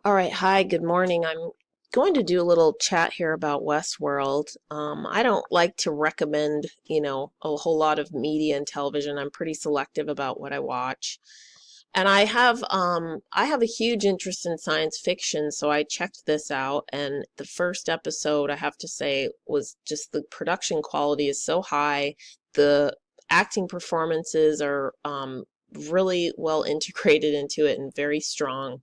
All right, hi, good morning. I'm going to do a little chat here about WestWorld. I don't like to recommend, a whole lot of media and television. I'm pretty selective about what I watch. And I have a huge interest in science fiction, so I checked this out, and the first episode, I have to say, was just the production quality is so high. The acting performances are really well integrated into it and very strong.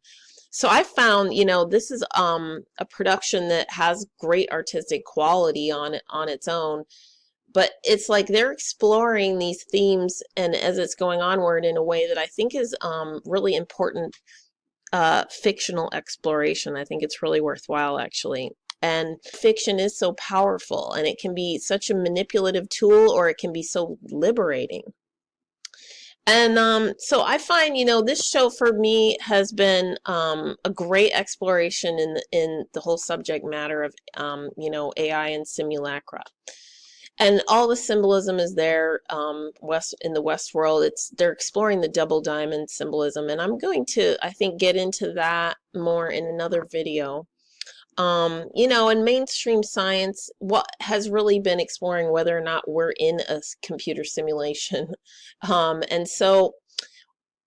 So I found, this is a production that has great artistic quality on its own, but it's like they're exploring these themes and as it's going onward in a way that I think is really important fictional exploration. I think it's really worthwhile actually. And fiction is so powerful, and it can be such a manipulative tool, or it can be so liberating. And so I find, this show for me has been a great exploration in the whole subject matter of, AI and simulacra. And all the symbolism is there in the West world. They're exploring the double diamond symbolism, and I'm going to, I think, get into that more in another video. In mainstream science, what has really been exploring whether or not we're in a computer simulation. And so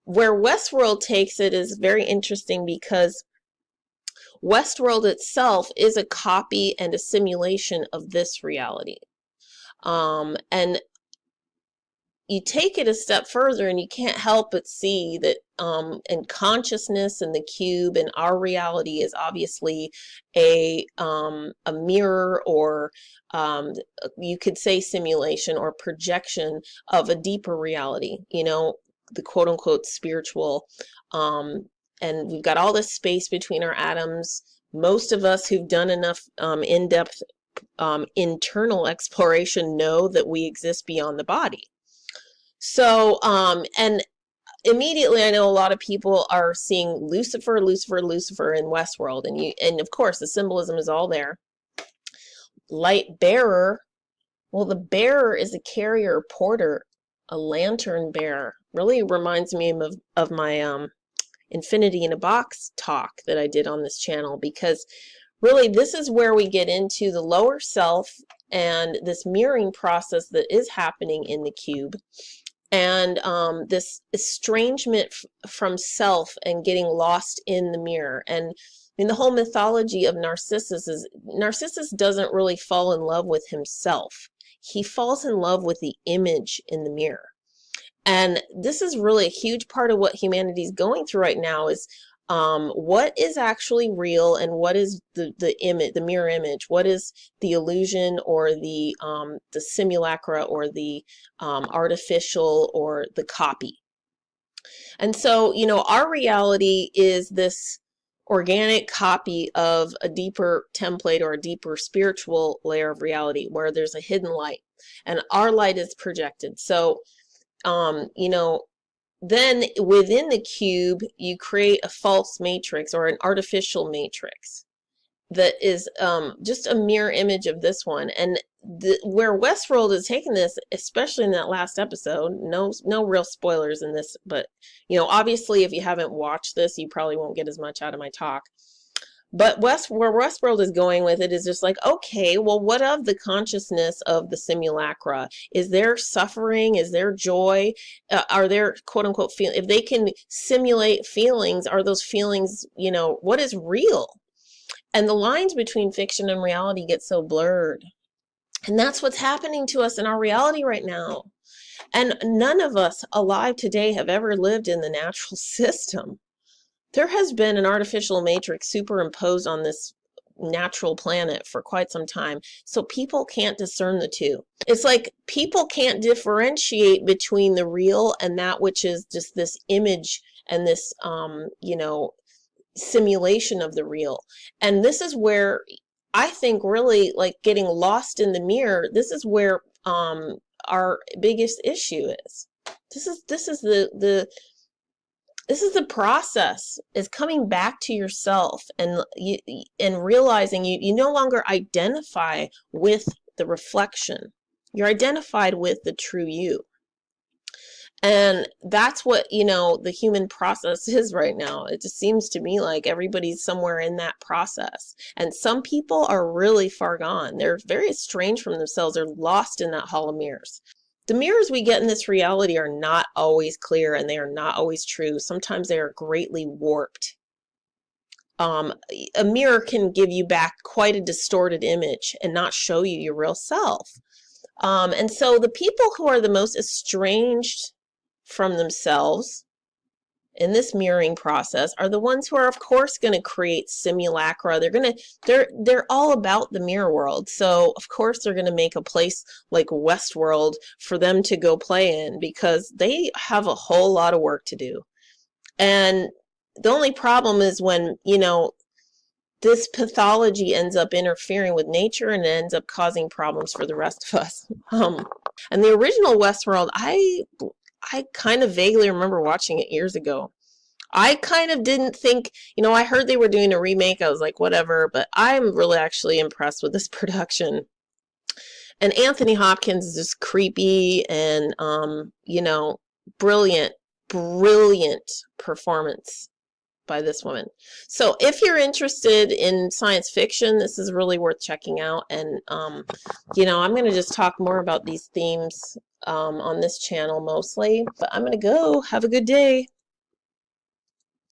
where WestWorld takes it is very interesting because WestWorld itself is a copy and a simulation of this reality. And you take it a step further and you can't help but see that in consciousness and the cube and our reality is obviously a mirror, or you could say simulation or projection of a deeper reality, the quote unquote spiritual. And we've got all this space between our atoms. Most of us who've done enough in-depth internal exploration know that we exist beyond the body. So, and immediately I know a lot of people are seeing Lucifer in Westworld, and of course the symbolism is all there. Light bearer, well, the bearer is a carrier, porter, a lantern bearer. Really reminds me of my Infinity in a Box talk that I did on this channel, because really this is where we get into the lower self and this mirroring process that is happening in the cube. And this estrangement from self and getting lost in the mirror. And the whole mythology of Narcissus is Narcissus doesn't really fall in love with himself. He falls in love with the image in the mirror. And this is really a huge part of what humanity is going through right now, is what is actually real and what is the image, the mirror image. What is the illusion, or the simulacra, or the artificial, or the copy. And so, our reality is this organic copy of a deeper template or a deeper spiritual layer of reality where there's a hidden light, and our light is projected. So then within the cube, you create a false matrix or an artificial matrix that is just a mirror image of this one. And where WestWorld is taking this, especially in that last episode, no real spoilers in this, but obviously if you haven't watched this, you probably won't get as much out of my talk. But where Westworld is going with it is just like, okay, well, what of the consciousness of the simulacra? Is there suffering? Is there joy? Are there, quote unquote, if they can simulate feelings, are those feelings, what is real? And the lines between fiction and reality get so blurred. And that's what's happening to us in our reality right now. And none of us alive today have ever lived in the natural system. There has been an artificial matrix superimposed on this natural planet for quite some time. So people can't discern the two. It's like people can't differentiate between the real and that which is just this image and this, simulation of the real. And this is where I think really, like, getting lost in the mirror, this is where our biggest issue is. This is the process, is coming back to yourself and realizing you no longer identify with the reflection. You're identified with the true you. And that's what, the human process is right now. It just seems to me like everybody's somewhere in that process. And some people are really far gone. They're very estranged from themselves. They're lost in that hall of mirrors. The mirrors we get in this reality are not always clear, and they are not always true. Sometimes they are greatly warped. A mirror can give you back quite a distorted image and not show you your real self. And so the people who are the most estranged from themselves in this mirroring process are the ones who are, of course, going to create simulacra. They're all about the mirror world. So of course they're going to make a place like WestWorld for them to go play in, because they have a whole lot of work to do. And the only problem is when, this pathology ends up interfering with nature and ends up causing problems for the rest of us. And the original WestWorld, I kind of vaguely remember watching it years ago. I kind of didn't think, I heard they were doing a remake. I was like, whatever, but I'm really actually impressed with this production. And Anthony Hopkins is just creepy and, brilliant, brilliant performance by this woman. So if you're interested in science fiction, this is really worth checking out. And, I'm going to just talk more about these themes on this channel mostly. But I'm going to go. Have a good day.